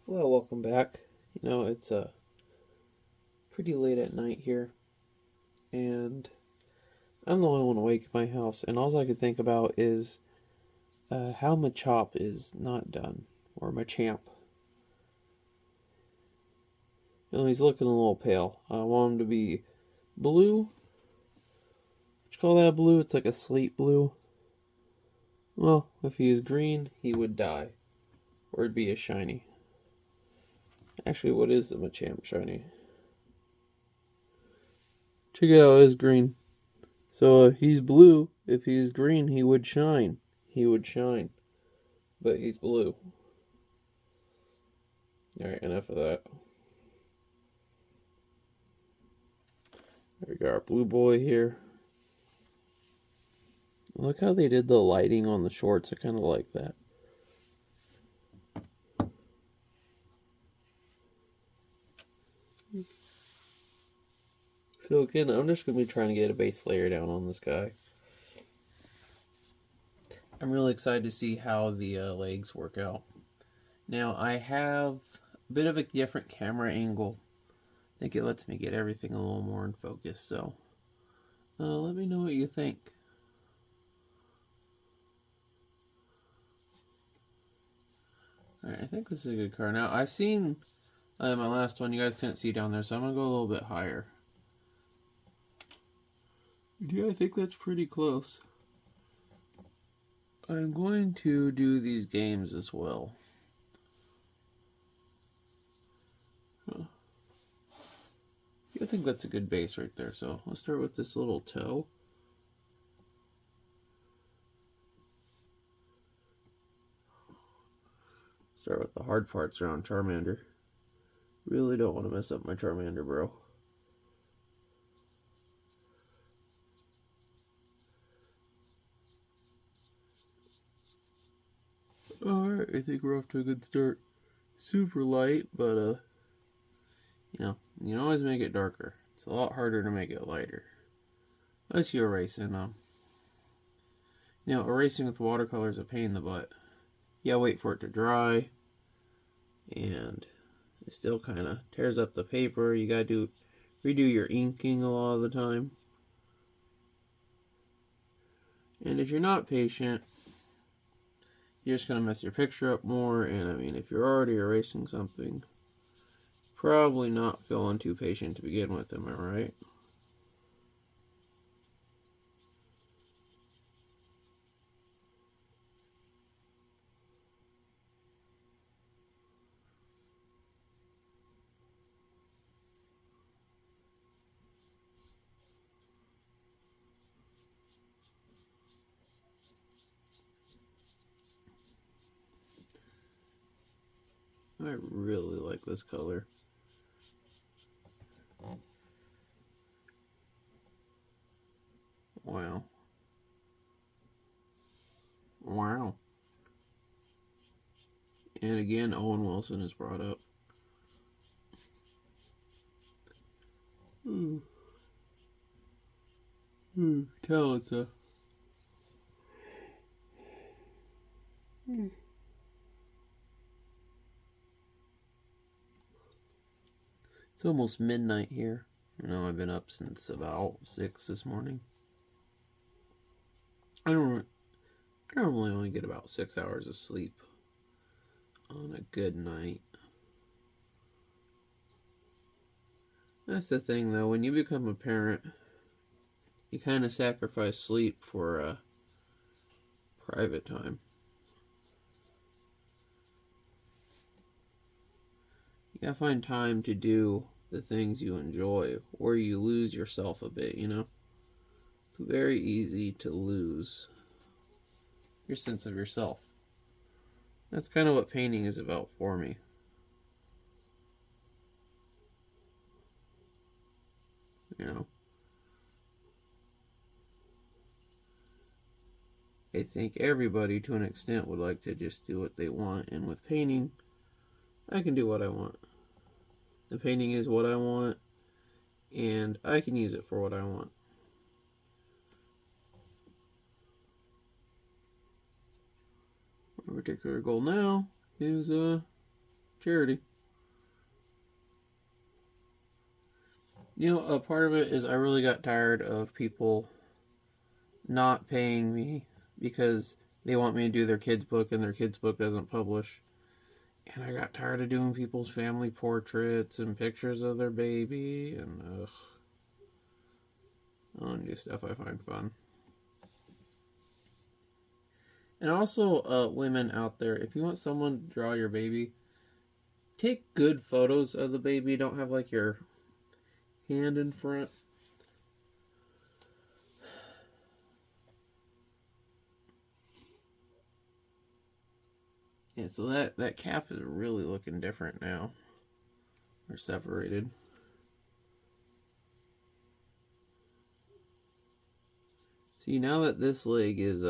Well, welcome back. It's pretty late at night here, and I'm the only one awake in my house, and all I could think about is how Machop is not done, or Machamp. He's looking a little pale. I want him to be blue. What you call that blue? It's like a slate blue. Well, if he is green, he would die, or it'd be a shiny. Actually, what is the Machamp shiny? Check it out, it's green. So he's blue. If he's green, he would shine. He would shine. But he's blue. Alright, enough of that. There we got our blue boy here. Look how they did the lighting on the shorts. I kind of like that. So again, I'm just going to be trying to get a base layer down on this guy. I'm really excited to see how the legs work out. Now, I have a bit of a different camera angle. I think it lets me get everything a little more in focus, so let me know what you think. Alright, I think this is a good card. Now, I've seen my last one, you guys couldn't see down there, so I'm going to go a little bit higher. Yeah, I think that's pretty close. I'm going to do these games as well. I think that's a good base right there. So let's start with this little toe. Start with the hard parts around Charmander. Really don't want to mess up my Charmander, bro. Alright, I think we're off to a good start. Super light, but you can always make it darker. It's a lot harder to make it lighter. Unless you erase it. Erasing with watercolor is a pain in the butt. Yeah, wait for it to dry, and it still kind of tears up the paper. You gotta redo your inking a lot of the time. And if you're not patient, you're just going to mess your picture up more. And I mean, if you're already erasing something, probably not feeling too patient to begin with, am I right? I really like this color. Wow. Wow. And again, Owen Wilson is brought up. Tell it's a... It's almost midnight here. I've been up since about 6 this morning. I normally only get about 6 hours of sleep on a good night. That's the thing, though. When you become a parent, you kind of sacrifice sleep for private time. You gotta find time to do the things you enjoy, or you lose yourself a bit, It's very easy to lose your sense of yourself. That's kind of what painting is about for me. I think everybody, to an extent, would like to just do what they want, and with painting, I can do what I want. The painting is what I want, and I can use it for what I want. My particular goal now is charity. You know, a part of it is I really got tired of people not paying me because they want me to do their kids' book and their kids' book doesn't publish. And I got tired of doing people's family portraits and pictures of their baby. And, I don't do stuff I find fun. And also, women out there, if you want someone to draw your baby, take good photos of the baby. Don't have, like, your hand in front. Yeah, so that calf is really looking different now. They're separated. See, now that this leg is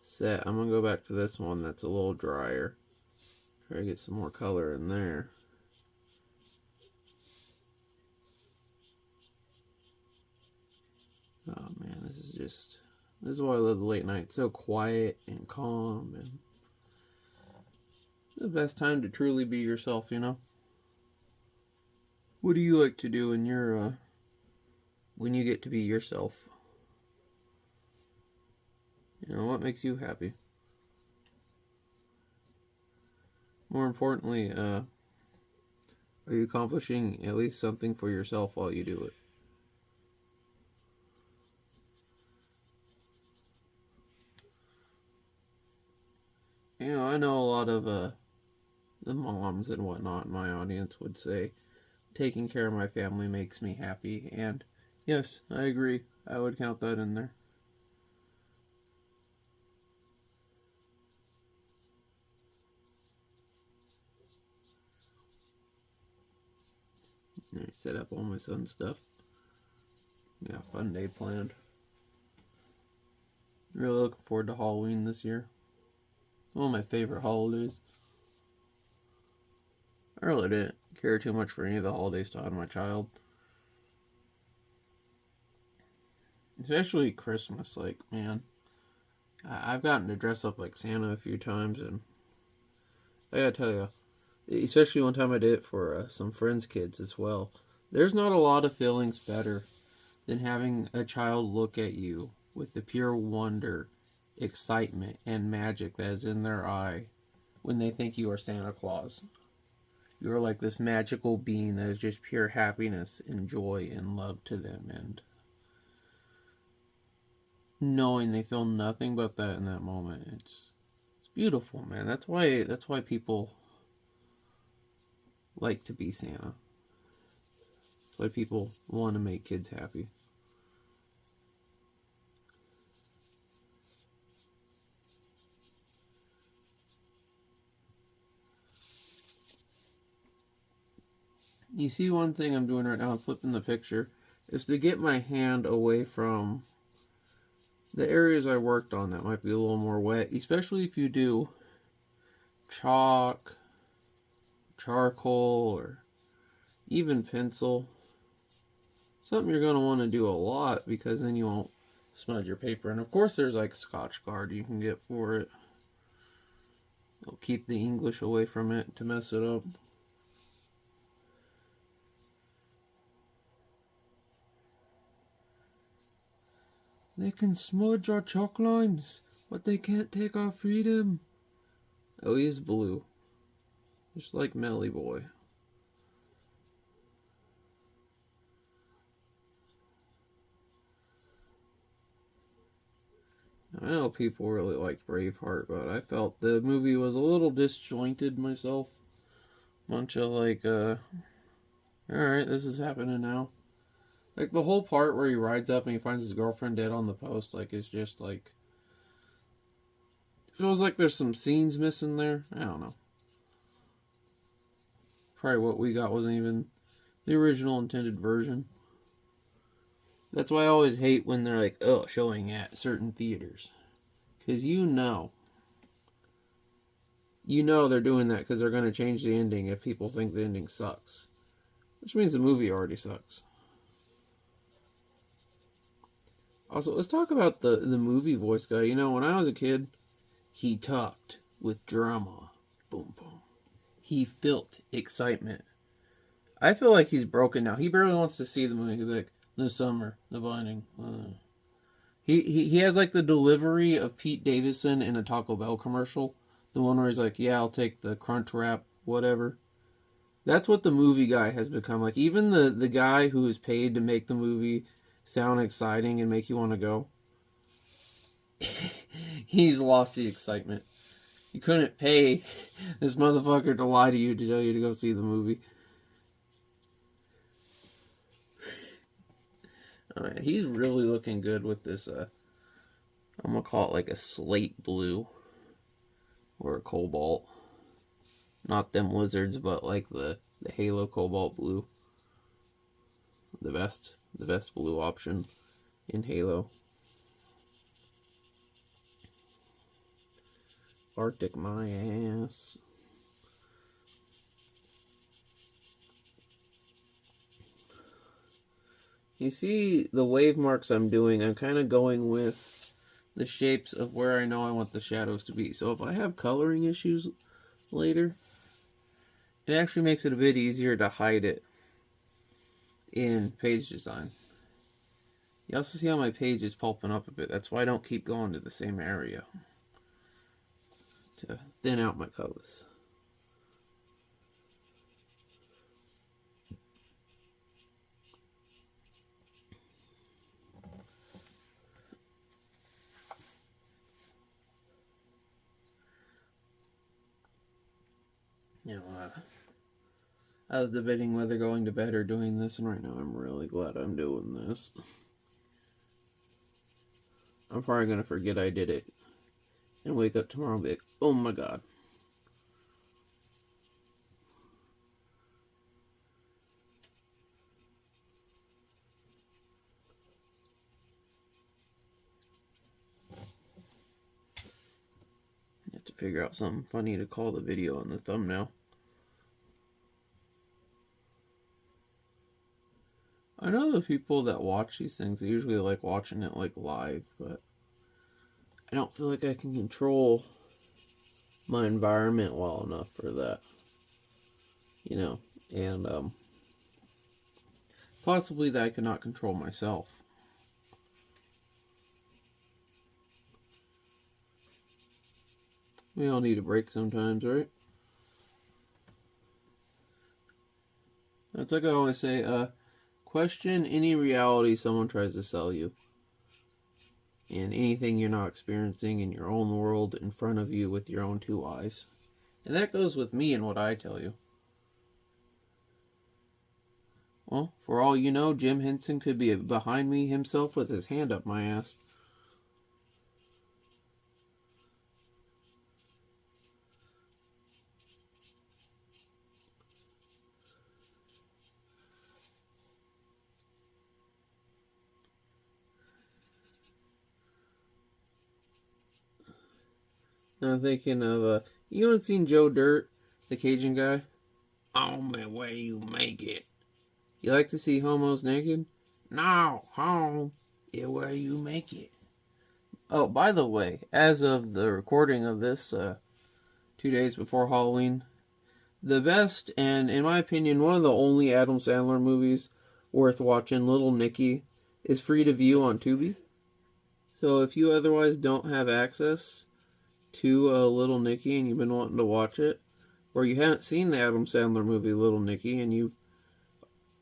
set, I'm going to go back to this one that's a little drier. Try to get some more color in there. Oh man, this is why I love the late night. It's so quiet and calm, and the best time to truly be yourself, you know? What do you like to do in your, when you get to be yourself? You know, what makes you happy? More importantly, are you accomplishing at least something for yourself while you do it? You know, I know a lot of, the moms and whatnot in my audience would say, taking care of my family makes me happy, and yes, I agree. I would count that in there. I set up all my son's stuff. Yeah, fun day planned. Really looking forward to Halloween this year. One of my favorite holidays. I really didn't care too much for any of the holidays till I had my child. Especially Christmas, like, man. I've gotten to dress up like Santa a few times, and I gotta tell you, especially one time I did it for some friends' kids as well. There's not a lot of feelings better than having a child look at you with the pure wonder, excitement, and magic that is in their eye when they think you are Santa Claus. You are like this magical being that is just pure happiness and joy and love to them, and knowing they feel nothing but that in that moment, it's beautiful, man. That's why people like to be Santa. That's why people want to make kids happy. You see, one thing I'm doing right now, I'm flipping the picture, is to get my hand away from the areas I worked on that might be a little more wet, especially if you do chalk, charcoal, or even pencil. Something you're going to want to do a lot, because then you won't smudge your paper. And of course there's like Scotch Guard you can get for it. It'll keep the English away from it to mess it up. They can smudge our chalk lines, but they can't take our freedom. Oh, he's blue. Just like Melly Boy. I know people really liked Braveheart, but I felt the movie was a little disjointed myself. Bunch of like, alright, this is happening now. Like, the whole part where he rides up and he finds his girlfriend dead on the post, like, is just like, feels like there's some scenes missing there. I don't know. Probably what we got wasn't even the original intended version. That's why I always hate when they're like, oh, showing at certain theaters. Because you know they're doing that because they're going to change the ending if people think the ending sucks. Which means the movie already sucks. Also, let's talk about the movie voice guy. You know, when I was a kid, he talked with drama. Boom, boom. he felt excitement. I feel like he's broken now. He barely wants to see the movie. He'll be like, this summer, The Binding. He has like the delivery of Pete Davidson in a Taco Bell commercial. The one where he's like, yeah, I'll take the crunch wrap, whatever. That's what the movie guy has become. Like, even the guy who is paid to make the movie sound exciting and make you want to go, he's lost the excitement. You couldn't pay this motherfucker to lie to you to tell you to go see the movie. Alright, he's really looking good with this, I'm gonna call it like a slate blue. Or a cobalt. Not them lizards, but like the Halo cobalt blue. The best blue option in Halo. Arctic my ass. You see the wave marks I'm doing, I'm kind of going with the shapes of where I know I want the shadows to be. So if I have coloring issues later, it actually makes it a bit easier to hide it in page design. You also see how my page is pulping up a bit. That's why I don't keep going to the same area to thin out my colors. You know, I was debating whether going to bed or doing this, and right now I'm really glad I'm doing this. I'm probably going to forget I did it and wake up tomorrow and be like, oh my god. I have to figure out something funny to call the video on the thumbnail. I know the people that watch these things, they usually like watching it like live, but I don't feel like I can control my environment well enough for that. You know, and possibly that I cannot control myself. We all need a break sometimes, right? That's like I always say, question any reality someone tries to sell you. And anything you're not experiencing in your own world in front of you with your own two eyes. And that goes with me and what I tell you. Well, for all you know, Jim Henson could be behind me himself with his hand up my ass. I'm thinking of, you haven't seen Joe Dirt, the Cajun guy? Only way you make it. You like to see homos naked? No, home is where you make it. Oh, by the way, as of the recording of this, 2 days before Halloween, the best, and in my opinion, one of the only Adam Sandler movies worth watching, Little Nicky, is free to view on Tubi. So if you otherwise don't have access to Little Nicky and you've been wanting to watch it, or you haven't seen the Adam Sandler movie Little Nicky and you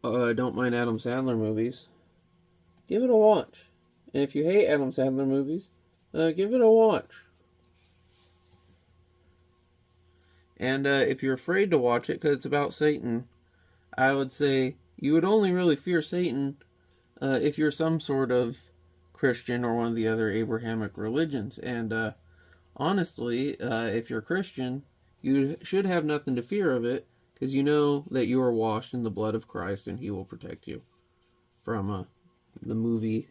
don't mind Adam Sandler movies, give it a watch. And if you hate Adam Sandler movies, give it a watch. And if you're afraid to watch it because it's about Satan, I would say you would only really fear Satan if you're some sort of Christian or one of the other Abrahamic religions. And honestly, if you're Christian, you should have nothing to fear of it, because you know that you are washed in the blood of Christ and He will protect you from the movie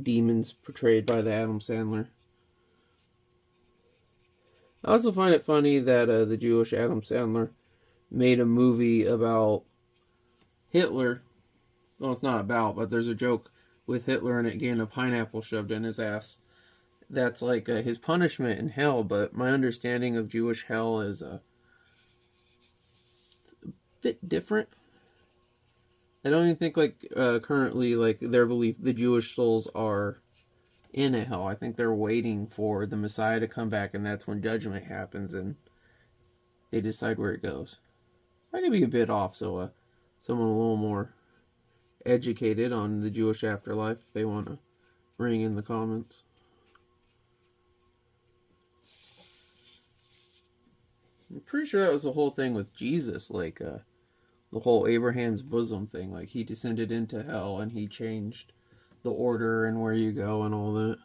demons portrayed by the Adam Sandler. I also find it funny that the Jewish Adam Sandler made a movie about Hitler. Well, it's not about, but there's a joke with Hitler in it getting a pineapple shoved in his ass. That's like his punishment in hell, but my understanding of Jewish hell is bit different. I don't even think like currently like their belief the Jewish souls are in a hell. I think they're waiting for the Messiah to come back, and that's when judgment happens, and they decide where it goes. I could be a bit off, so someone a little more educated on the Jewish afterlife, if they want to ring in the comments. I'm pretty sure that was the whole thing with Jesus, like the whole Abraham's bosom thing. Like he descended into hell and he changed the order and where you go and all that.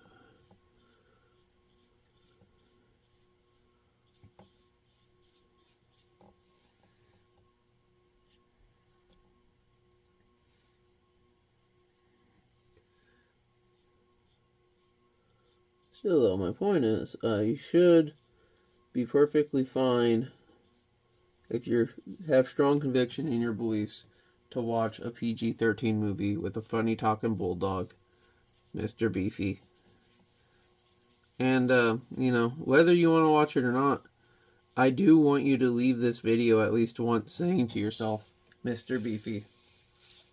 Still, though, my point is, you should be perfectly fine if you have strong conviction in your beliefs to watch a PG-13 movie with a funny talking bulldog, Mr. Beefy. And, you know, whether you want to watch it or not, I do want you to leave this video at least once saying to yourself, Mr. Beefy.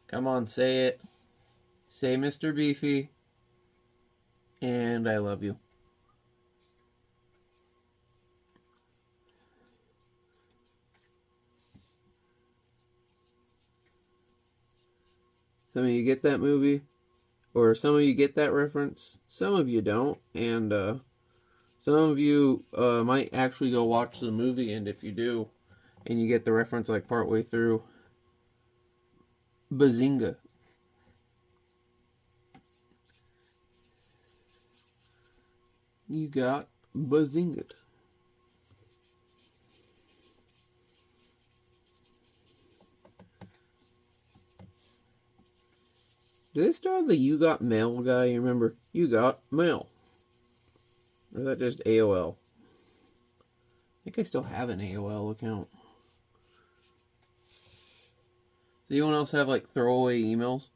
Come on, say it. Say Mr. Beefy. And I love you. Some of you get that movie, or some of you get that reference, some of you don't, and some of you might actually go watch the movie, and if you do, and you get the reference like partway through, bazinga. You got bazingaed. Do they still have the You Got Mail guy? You remember? You got mail. Or is that just AOL? I think I still have an AOL account. Does anyone else have like throwaway emails?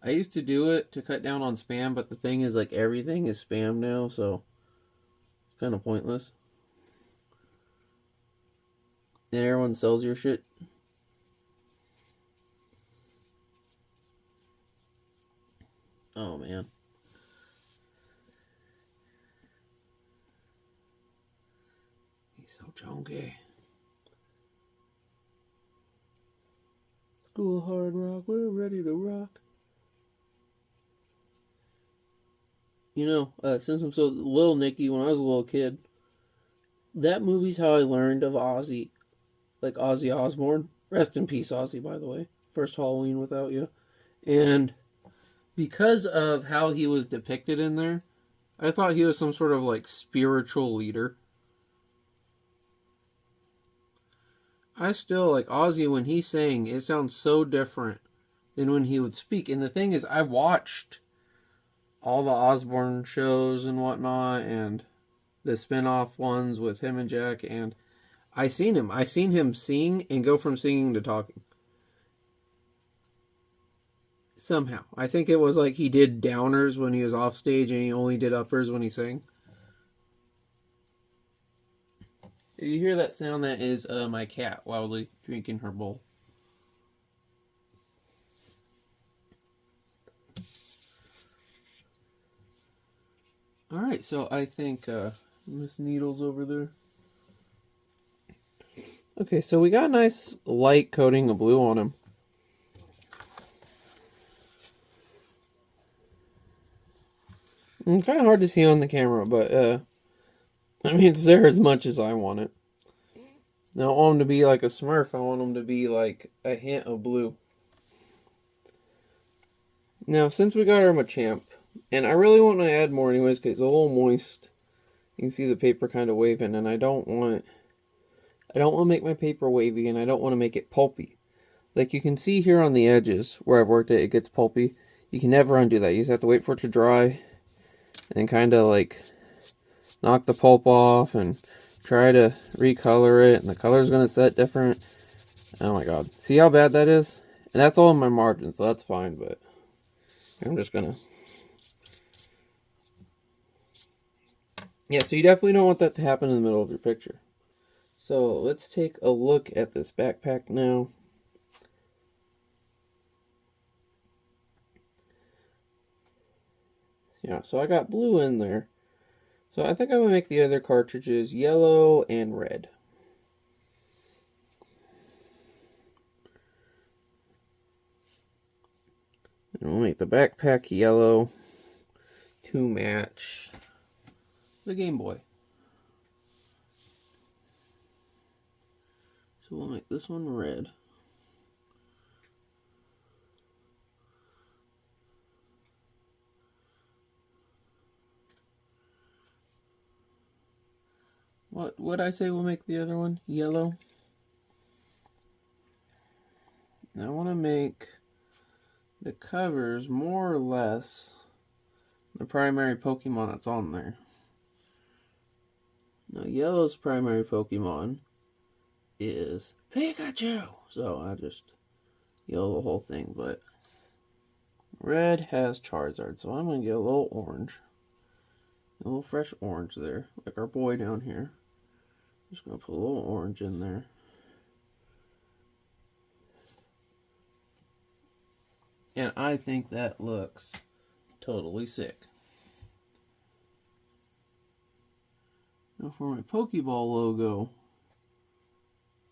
I used to do it to cut down on spam, but the thing is like everything is spam now, so it's kind of pointless. And everyone sells your shit. Oh, man. He's so chunky. School Hard Rock, we're ready to rock. You know, since I'm so little Nicky, when I was a little kid, that movie's how I learned of Ozzy. Like Ozzy Osbourne. Rest in peace, Ozzy, by the way. First Halloween without you. And because of how he was depicted in there, I thought he was some sort of like spiritual leader. I still like Ozzy when he sang, it sounds so different than when he would speak. And the thing is, I watched all the Osbourne shows and whatnot, and the spin-off ones with him and Jack, and I seen him sing and go from singing to talking. Somehow. I think it was like he did downers when he was off stage and he only did uppers when he sang. If you hear that sound, that is my cat wildly drinking her bowl. Alright, so I think Miss Needle's over there. Okay, so we got a nice light coating of blue on him. It's kind of hard to see on the camera, but I mean, it's there as much as I want it. I don't want him to be like a Smurf. I want him to be like a hint of blue. Now, since we got our Machamp, and I really want to add more anyways, because it's a little moist. You can see the paper kind of waving, and I don't want to make my paper wavy, and I don't want to make it pulpy. Like you can see here on the edges where I've worked it gets pulpy. You can never undo that. You just have to wait for it to dry and kind of like knock the pulp off and try to recolor it, and the color's going to set different. Oh my god. See how bad that is? And that's all in my margin, so that's fine, but I'm just going to... Yeah, so you definitely don't want that to happen in the middle of your picture. So let's take a look at this backpack now. Yeah, so I got blue in there. So I think I'm going to make the other cartridges yellow and red. And we'll make the backpack yellow to match the Game Boy. So we'll make this one red. What would I say we'll make the other one? Yellow? Now I want to make the covers more or less the primary Pokemon that's on there. Now yellow's primary Pokemon is Pikachu! So I just yellow the whole thing, but red has Charizard, so I'm going to get a little orange. A little fresh orange there, like our boy down here. Just going to put a little orange in there. And I think that looks totally sick. Now for my Pokeball logo,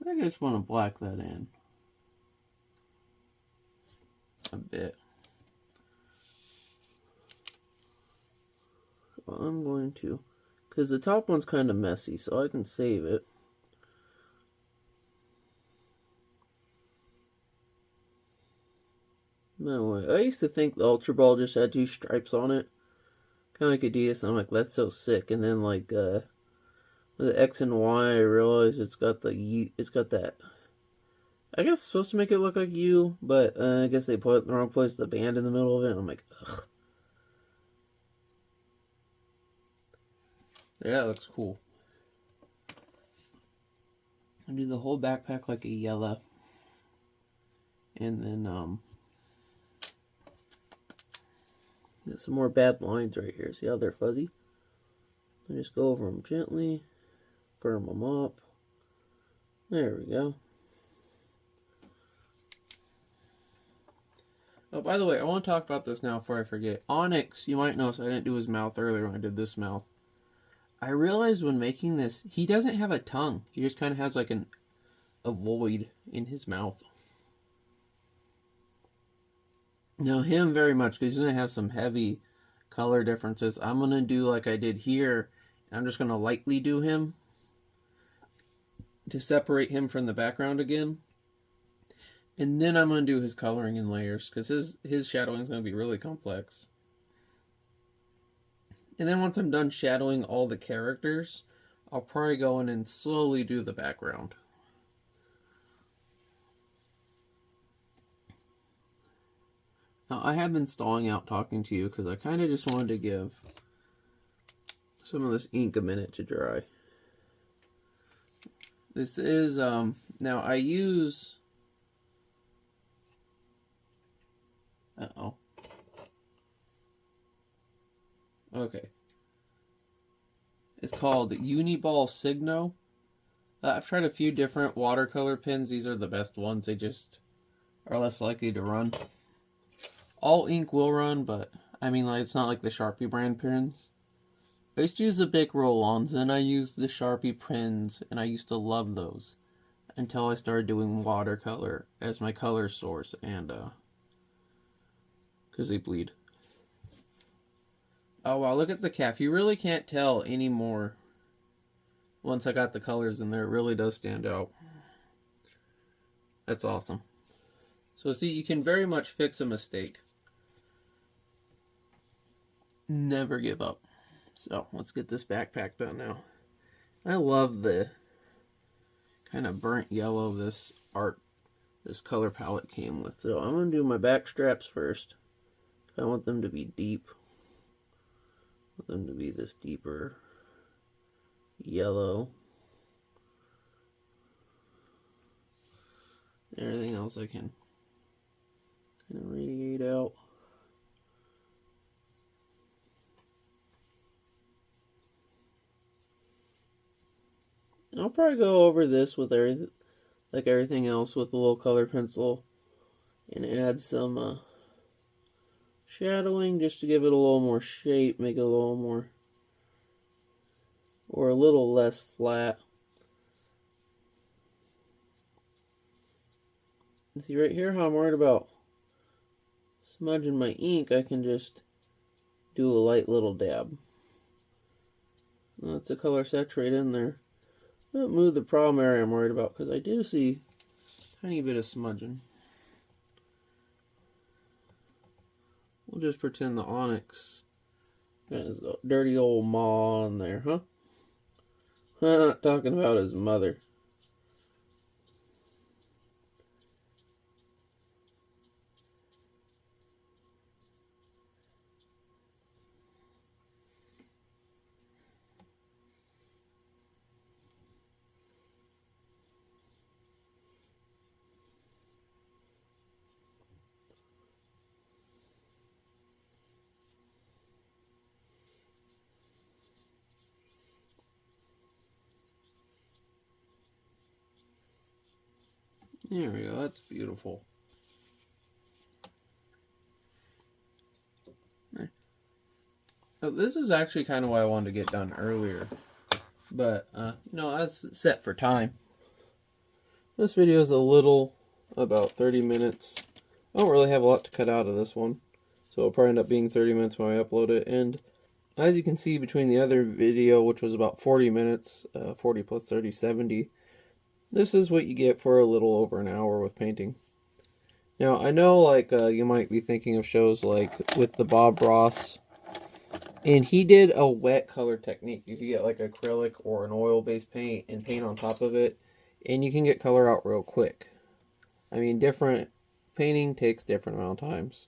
I think I just want to black that in a bit. So I'm going to, because the top one's kind of messy, so I can save it. No way. I used to think the Ultra Ball just had 2 stripes on it. Kind of like Adidas, and I'm like, that's so sick. And then like the X and Y, I realized it's got the U, it's got that. I guess it's supposed to make it look like U, but I guess they put it in the wrong place, the band in the middle of it, and I'm like, ugh. Yeah, that looks cool. I do the whole backpack like a yellow. And then, got some more bad lines right here. See how they're fuzzy? I just go over them gently, firm them up. There we go. Oh, by the way, I want to talk about this now before I forget. Onix, you might notice I didn't do his mouth earlier when I did this mouth. I realized when making this, he doesn't have a tongue. He just kind of has like a void in his mouth. Now him very much, because he's going to have some heavy color differences. I'm going to do like I did here. I'm just going to lightly do him to separate him from the background again. And then I'm going to do his coloring in layers, because his shadowing is going to be really complex. And then once I'm done shadowing all the characters, I'll probably go in and slowly do the background. Now, I have been stalling out talking to you because I kind of just wanted to give some of this ink a minute to dry. This is, now I use, okay. It's called Uniball Signo. I've tried a few different watercolor pens. These are the best ones. They just are less likely to run. All ink will run, but I mean, like, it's not like the Sharpie brand pens. I used to use the Bic roll-ons, and I used the Sharpie pens, and I used to love those until I started doing watercolor as my color source, and because they bleed. Oh wow, look at the calf. You really can't tell anymore once I got the colors in there. It really does stand out. That's awesome. So see, you can very much fix a mistake. Never give up. So let's get this backpack done now. I love the kind of burnt yellow this color palette came with. So I'm going to do my back straps first. I want them to be deep. I want them to be this deeper yellow. Everything else I can kind of radiate out. I'll probably go over this with everything else with a little color pencil and add some shadowing just to give it a little more shape, make it a little more, or a little less flat. See right here how I'm worried about smudging my ink, I can just do a light little dab. Let the color saturate in there. Don't move the problem area I'm worried about, because I do see a tiny bit of smudging. We'll just pretend the Onix got his dirty old maw on there, huh? I'm not talking about his mother. There we go, that's beautiful. Now, this is actually kind of why I wanted to get done earlier. But, you know, I was set for time. This video is about 30 minutes. I don't really have a lot to cut out of this one. So it'll probably end up being 30 minutes when I upload it. And as you can see between the other video, which was about 40 minutes, 40 plus 30, 70, this is what you get for a little over an hour with painting. Now, I know, like, you might be thinking of shows like with the Bob Ross, and he did a wet color technique. You can get like acrylic or an oil-based paint and paint on top of it, and you can get color out real quick. I mean, different painting takes different amount of times.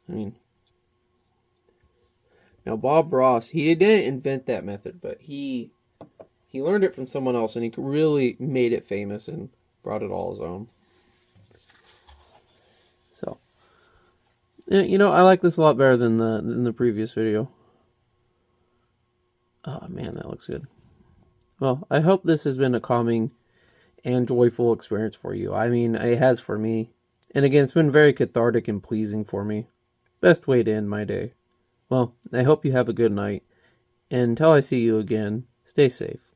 I mean, now Bob Ross, he didn't invent that method, but he learned it from someone else, and he really made it famous and brought it all his own. So, you know, I like this a lot better than the previous video. Oh man, that looks good. Well, I hope this has been a calming and joyful experience for you. I mean, it has for me. And again, it's been very cathartic and pleasing for me. Best way to end my day. Well, I hope you have a good night. And until I see you again, stay safe.